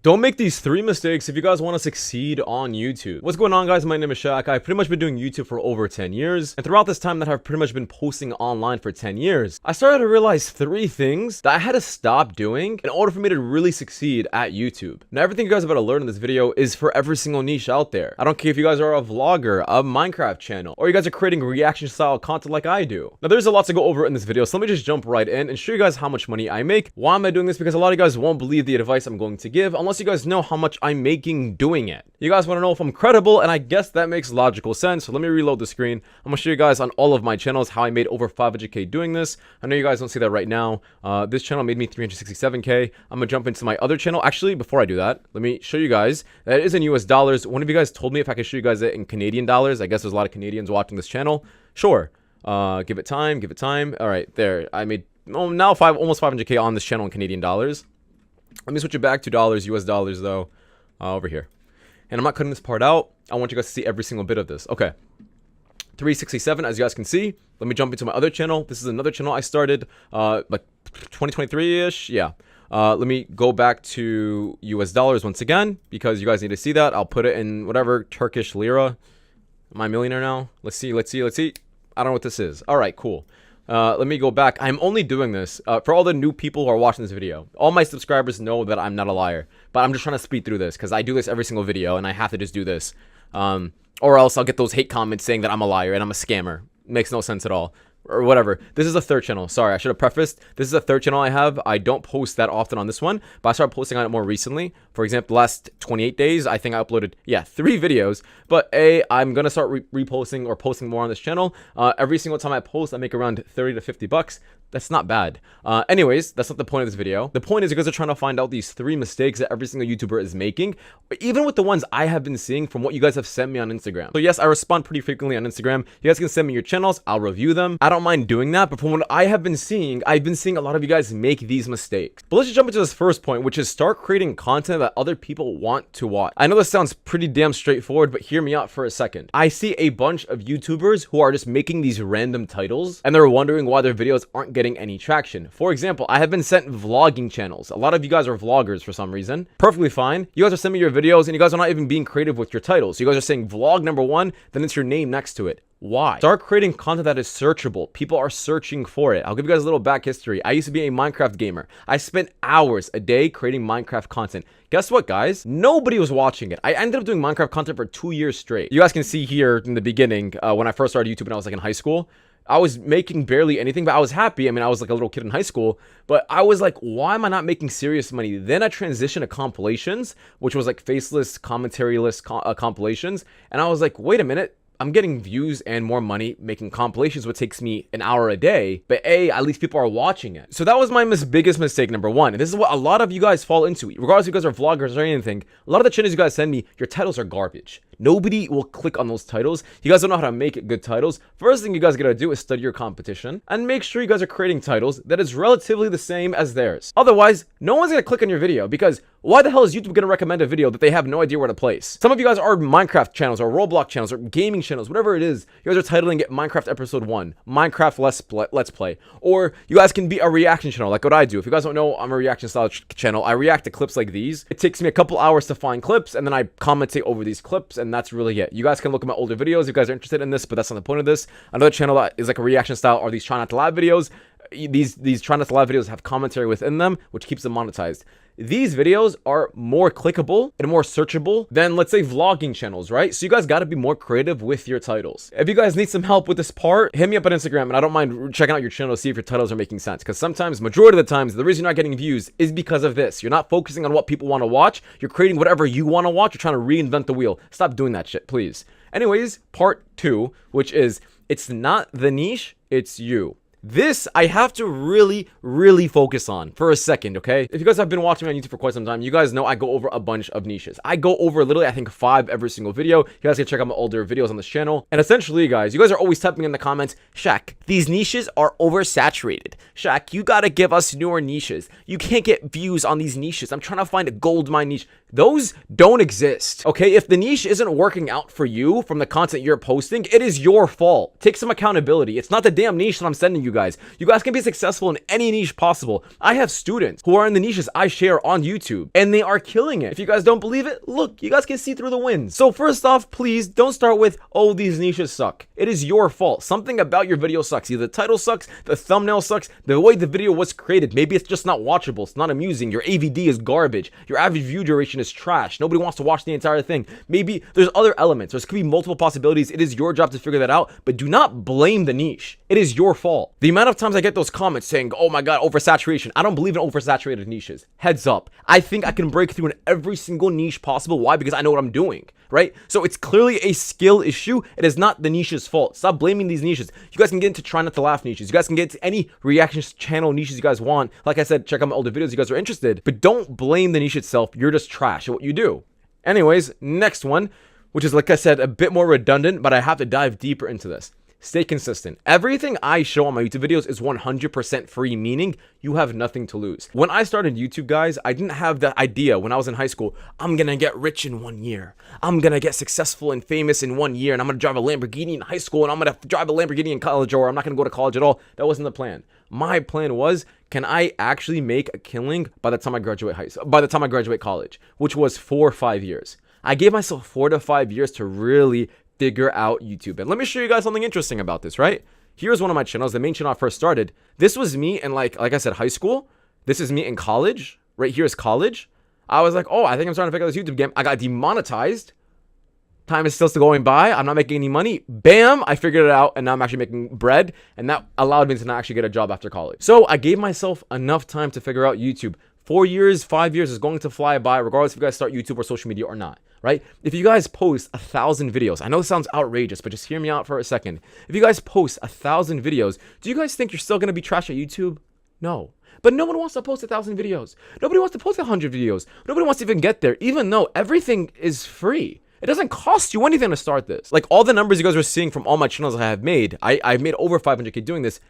Don't make these 3 mistakes if you guys want to succeed on YouTube. What's going on, guys? My name is Shaq. I've pretty much been doing YouTube for over 10 years. And throughout this time that I've pretty much been posting online for 10 years, I started to realize 3 things that I had to stop doing in order for me to really succeed at YouTube. Now, everything you guys are about to learn in this video is for every single niche out there. I don't care if you guys are a vlogger, a Minecraft channel, or you guys are creating reaction style content like I do. Now, there's a lot to go over in this video, so let me just jump right in and show you guys how much money I make. Why am I doing this? Because a lot of you guys won't believe the advice I'm going to give unless you guys know how much I'm making doing it. You guys want to know if I'm credible, and I guess that makes logical sense. So let me reload the screen. I'm gonna show you guys on all of my channels how I made over 500k doing this. I know you guys don't see that right now. This channel made me 367k. I'm gonna jump into my other channel. Actually, before I do that, let me show you guys that it is in US dollars. One of you guys told me if I could show you guys it in Canadian dollars. I guess there's a lot of Canadians watching this channel. Sure. Give it time. All right, there. I made now almost 500k on this channel in Canadian dollars. Let me switch it back to dollars, US dollars though, over here. And I'm not cutting this part out. I want you guys to see every single bit of this. Okay. 367, as you guys can see. Let me jump into my other channel. This is another channel I started, like 2023-ish. Yeah. Let me go back to US dollars once again, because you guys need to see that. I'll put it in whatever Turkish lira. Am I a millionaire now? Let's see. I don't know what this is. All right, cool. Let me go back. I'm only doing this for all the new people who are watching this video. All my subscribers know that I'm not a liar, but I'm just trying to speed through this because I do this every single video and I have to just do this. Or else I'll get those hate comments saying that I'm a liar and I'm a scammer. Makes no sense at all. Or whatever. This is a third channel. Sorry, I should have prefaced. This is a third channel I have. I don't post that often on this one, but I started posting on it more recently. For example, last 28 days, I think I uploaded, 3 videos. But I'm going to start reposting or posting more on this channel. Every single time I post, I make around 30 to 50 bucks. That's not bad. Anyways, that's not the point of this video. The point is you guys are trying to find out these 3 mistakes that every single YouTuber is making, even with the ones I have been seeing from what you guys have sent me on Instagram. So yes, I respond pretty frequently on Instagram. You guys can send me your channels. I'll review them. I don't mind doing that, but from what I have been seeing, I've been seeing a lot of you guys make these mistakes. But let's just jump into this first point, which is start creating content that other people want to watch. I know this sounds pretty damn straightforward, but hear me out for a second. I see a bunch of YouTubers who are just making these random titles, and they're wondering why their videos aren't getting any traction. For example, I have been sent vlogging channels. A lot of you guys are vloggers for some reason. Perfectly fine. You guys are sending me your videos, and you guys are not even being creative with your titles. You guys are saying vlog number 1, then it's your name next to it. Why? Start creating content that is searchable. People are searching for it. I'll give you guys a little back history. I used to be a Minecraft gamer. I spent hours a day creating Minecraft content. Guess what, guys? Nobody was watching it. I ended up doing Minecraft content for 2 years straight. You guys can see here in the beginning, when I first started YouTube when I was like in high school, I was making barely anything, but I was happy. I mean, I was like a little kid in high school, but I was like, why am I not making serious money? Then I transitioned to compilations, which was like faceless, commentary-less compilations. And I was like, wait a minute. I'm getting views and more money making compilations, which takes me an hour a day, but at least people are watching it. So that was my biggest mistake, number 1. And this is what a lot of you guys fall into. Regardless if you guys are vloggers or anything, a lot of the channels you guys send me, your titles are garbage. Nobody will click on those titles. You guys don't know how to make good titles. First thing you guys gotta do is study your competition and make sure you guys are creating titles that is relatively the same as theirs. Otherwise, no one's gonna click on your video because why the hell is YouTube gonna recommend a video that they have no idea where to place? Some of you guys are Minecraft channels or Roblox channels or gaming channels, whatever it is. You guys are titling it Minecraft episode 1, Minecraft Let's Play. Or you guys can be a reaction channel like what I do. If you guys don't know, I'm a reaction style channel. I react to clips like these. It takes me a couple hours to find clips and then I commentate over these clips, and that's really it. You guys can look at my older videos if you guys are interested in this, but that's not the point of this. Another channel that is like a reaction style are these try not to laugh videos. These try not to laugh videos have commentary within them, which keeps them monetized. These videos are more clickable and more searchable than, let's say, vlogging channels, right? So you guys got to be more creative with your titles. If you guys need some help with this part, hit me up on Instagram, and I don't mind checking out your channel to see if your titles are making sense. Because sometimes, majority of the times, the reason you're not getting views is because of this. You're not focusing on what people want to watch. You're creating whatever you want to watch. You're trying to reinvent the wheel. Stop doing that shit, please. Anyways, part 2, which is, it's not the niche, it's you. This I have to really focus on for a second, okay? If you guys have been watching me on YouTube for quite some time, you guys know I go over a bunch of niches. I go over literally, I think, 5 every single video. You guys can check out my older videos on this channel. And essentially, guys, you guys are always typing in the comments, Shaq, these niches are oversaturated. Shaq, you gotta give us newer niches. You can't get views on these niches. I'm trying to find a gold mine niche. Those don't exist, okay? If the niche isn't working out for you from the content you're posting, it is your fault. Take some accountability. It's not the damn niche that I'm sending you guys. You guys can be successful in any niche possible. I have students who are in the niches I share on YouTube, and they are killing it. If you guys don't believe it, look, you guys can see through the wins. So first off, please don't start with, oh, these niches suck. It is your fault. Something about your video sucks. Either the title sucks, the thumbnail sucks, the way the video was created. Maybe it's just not watchable. It's not amusing. Your AVD is garbage. Your average view duration is trash. Nobody wants to watch the entire thing. Maybe there's other elements. There could be multiple possibilities. It is your job to figure that out, but do not blame the niche. It is your fault. The amount of times I get those comments saying, oh my God, oversaturation. I don't believe in oversaturated niches. Heads up. I think I can break through in every single niche possible. Why? Because I know what I'm doing, right? So it's clearly a skill issue. It is not the niche's fault. Stop blaming these niches. You guys can get into try not to laugh niches. You guys can get into any reactions channel niches you guys want. Like I said, check out my older videos if you guys are interested, but don't blame the niche itself. You're just trash at what you do. Anyways, next one, which is, like I said, a bit more redundant, but I have to dive deeper into this. Stay consistent. Everything I show on my YouTube videos is 100% free, meaning you have nothing to lose. When I started YouTube, guys, I didn't have that idea when I was in high school. I'm gonna get rich in 1 year. I'm gonna get successful and famous in 1 year, and I'm gonna drive a Lamborghini in high school, and I'm gonna drive a Lamborghini in college, or I'm not gonna go to college at all. That wasn't the plan. My plan was, can I actually make a killing by the time I graduate college, which was 4 or 5 years. I gave myself 4 to 5 years to really figure out YouTube. And let me show you guys something interesting about this, right? Here's one of my channels, the main channel I first started. This was me in like I said, high school. This is me in college. Right here is college. I was like, oh, I think I'm starting to figure out this YouTube game. I got demonetized. Time is still going by. I'm not making any money. Bam, I figured it out, and now I'm actually making bread, and that allowed me to not actually get a job after college. So I gave myself enough time to figure out YouTube. 4 years, 5 years is going to fly by, regardless if you guys start YouTube or social media or not, right? If you guys post 1,000 videos, I know it sounds outrageous, but just hear me out for a second. If you guys post 1,000 videos, do you guys think you're still going to be trash at YouTube? No. But no one wants to post 1,000 videos. Nobody wants to post 100 videos. Nobody wants to even get there, even though everything is free. It doesn't cost you anything to start this. Like all the numbers you guys are seeing from all my channels I have made, I've made over 500K doing this.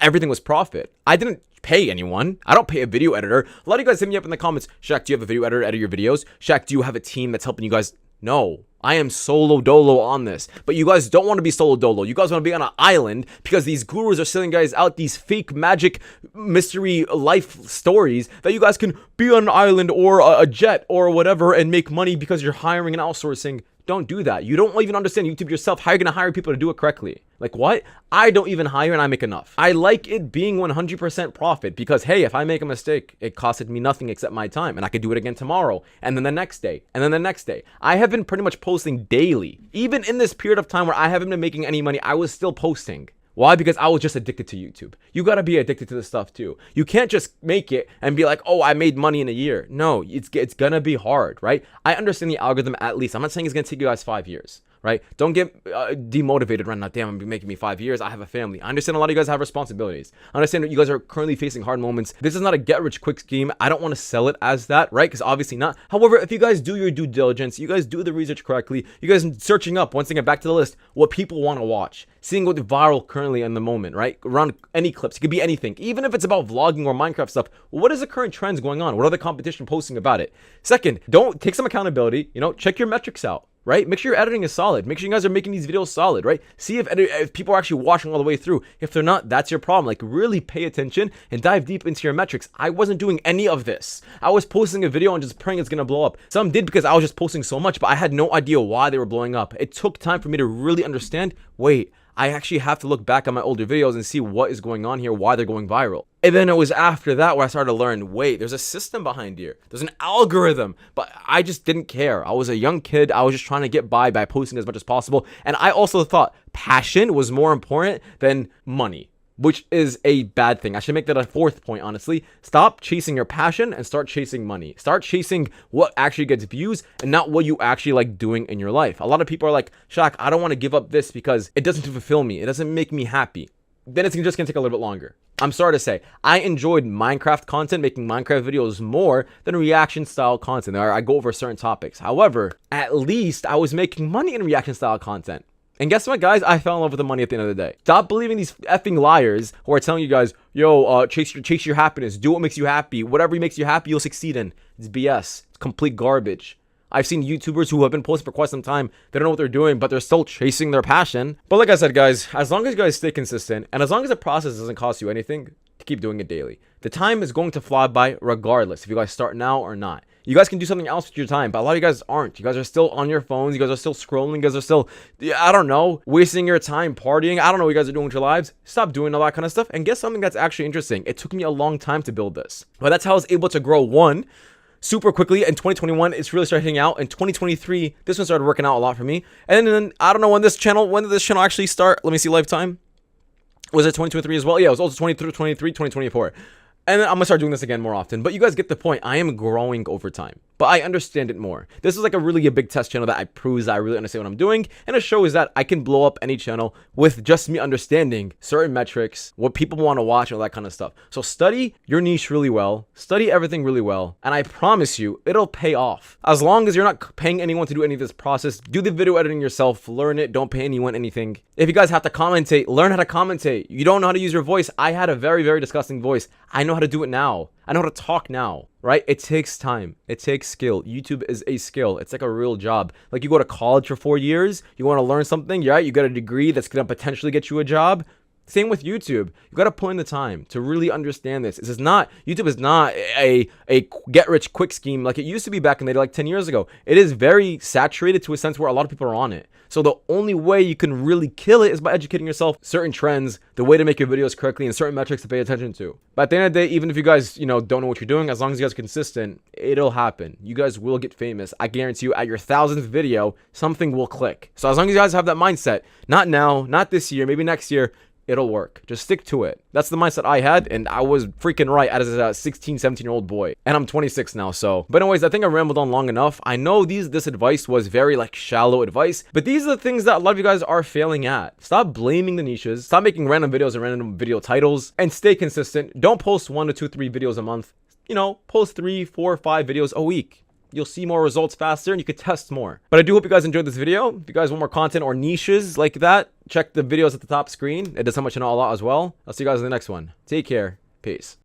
Everything was profit. I didn't pay anyone. I don't pay a video editor. A lot of you guys hit me up in the comments. Shaq, do you have a video editor edit your videos? Shaq, do you have a team that's helping you guys? No. I am solo dolo on this. But you guys don't want to be solo dolo. You guys want to be on an island because these gurus are selling guys out these fake magic mystery life stories that you guys can be on an island or a jet or whatever and make money because you're hiring and outsourcing. Don't do that. You don't even understand YouTube yourself. How are you going to hire people to do it correctly? Like what? I don't even hire and I make enough. I like it being 100% profit because, hey, if I make a mistake, it costed me nothing except my time and I could do it again tomorrow and then the next day and then the next day. I have been pretty much posting daily. Even in this period of time where I haven't been making any money, I was still posting. Why? Because I was just addicted to YouTube. You got to be addicted to this stuff too. You can't just make it and be like, oh, I made money in a year. No, it's going to be hard, right? I understand the algorithm at least. I'm not saying it's going to take you guys 5 years, right? Don't get demotivated right now. Damn, I'm making me 5 years. I have a family. I understand a lot of you guys have responsibilities. I understand that you guys are currently facing hard moments. This is not a get rich quick scheme. I don't want to sell it as that, right? Because obviously not. However, if you guys do your due diligence, you guys do the research correctly, you guys searching up, once again, back to the list, what people want to watch, seeing what's viral currently in the moment, right? Around any clips. It could be anything. Even if it's about vlogging or Minecraft stuff, what is the current trends going on? What are the competition posting about it? Second, don't take some accountability, check your metrics out. Right? Make sure your editing is solid. Make sure you guys are making these videos solid, right? See if people are actually watching all the way through. If they're not, that's your problem. Like really pay attention and dive deep into your metrics. I wasn't doing any of this. I was posting a video and just praying it's going to blow up. Some did because I was just posting so much, but I had no idea why they were blowing up. It took time for me to really understand, wait, I actually have to look back on my older videos and see what is going on here, why they're going viral. And then it was after that where I started to learn, wait, there's a system behind here. There's an algorithm, but I just didn't care. I was a young kid. I was just trying to get by posting as much as possible. And I also thought passion was more important than money, which is a bad thing. I should make that a fourth point, honestly. Stop chasing your passion and start chasing money. Start chasing what actually gets views and not what you actually like doing in your life. A lot of people are like, Shaq, I don't want to give up this because it doesn't fulfill me. It doesn't make me happy. Then it's just going to take a little bit longer. I'm sorry to say, I enjoyed Minecraft content, making Minecraft videos more than reaction style content where I go over certain topics. However, at least I was making money in reaction style content. And guess what, guys? I fell in love with the money at the end of the day. Stop believing these effing liars who are telling you guys, yo, chase your happiness. Do what makes you happy. Whatever makes you happy, you'll succeed in. It's BS. It's complete garbage. I've seen YouTubers who have been posting for quite some time. They don't know what they're doing, but they're still chasing their passion. But like I said, guys, as long as you guys stay consistent and as long as the process doesn't cost you anything, to keep doing it daily, the time is going to fly by regardless if you guys start now or not. You guys can do something else with your time, but a lot of you guys aren't. You guys are still on your phones. You guys are still scrolling. You guys are still, I don't know, wasting your time partying. I don't know what you guys are doing with your lives. Stop doing all that kind of stuff and get something that's actually interesting. It took me a long time to build this, but that's how I was able to grow one super quickly. In 2021, it's really started hitting out. In 2023, this one started working out a lot for me. And then I don't know when did this channel actually start? Let me see, lifetime. Was it 2023 as well? Yeah, it was also 2023, 2024. And then I'm gonna start doing this again more often. But you guys get the point. I am growing over time, but I understand it more. This is like a big test channel that I proves that I really understand what I'm doing. And it shows that I can blow up any channel with just me understanding certain metrics, what people want to watch, all that kind of stuff. So study your niche really well, study everything really well, and I promise you, it'll pay off. As long as you're not paying anyone to do any of this process, do the video editing yourself, learn it, don't pay anyone anything. If you guys have to commentate, learn how to commentate. You don't know how to use your voice. I had a very, very disgusting voice. I know how to do it now. I know how to talk now, right? It takes time. It takes skill. YouTube is a skill. It's like a real job. Like you go to college for 4 years, you want to learn something, right? You get a degree that's going to potentially get you a job. Same with YouTube. You got to put in the time to really understand this. YouTube is not a get rich quick scheme like it used to be back in the day, like 10 years ago. It is very saturated to a sense where a lot of people are on it. So the only way you can really kill it is by educating yourself, certain trends, the way to make your videos correctly, and certain metrics to pay attention to. But at the end of the day, even if you guys, don't know what you're doing, as long as you guys are consistent, it'll happen. You guys will get famous. I guarantee you, at your 1000th video, something will click. So as long as you guys have that mindset, not now, not this year, maybe next year, it'll work. Just stick to it. That's the mindset I had, and I was freaking right as a 16, 17-year-old boy. And I'm 26 now, so. But anyways, I think I rambled on long enough. I know this advice was very shallow advice, but these are the things that a lot of you guys are failing at. Stop blaming the niches. Stop making random videos and random video titles, and stay consistent. Don't post 1 to 2, 3 videos a month. Post 3, 4, 5 videos a week. You'll see more results faster and you could test more. But I do hope you guys enjoyed this video. If you guys want more content or niches like that, check the videos at the top screen. It does help much and a lot as well. I'll see you guys in the next one. Take care. Peace.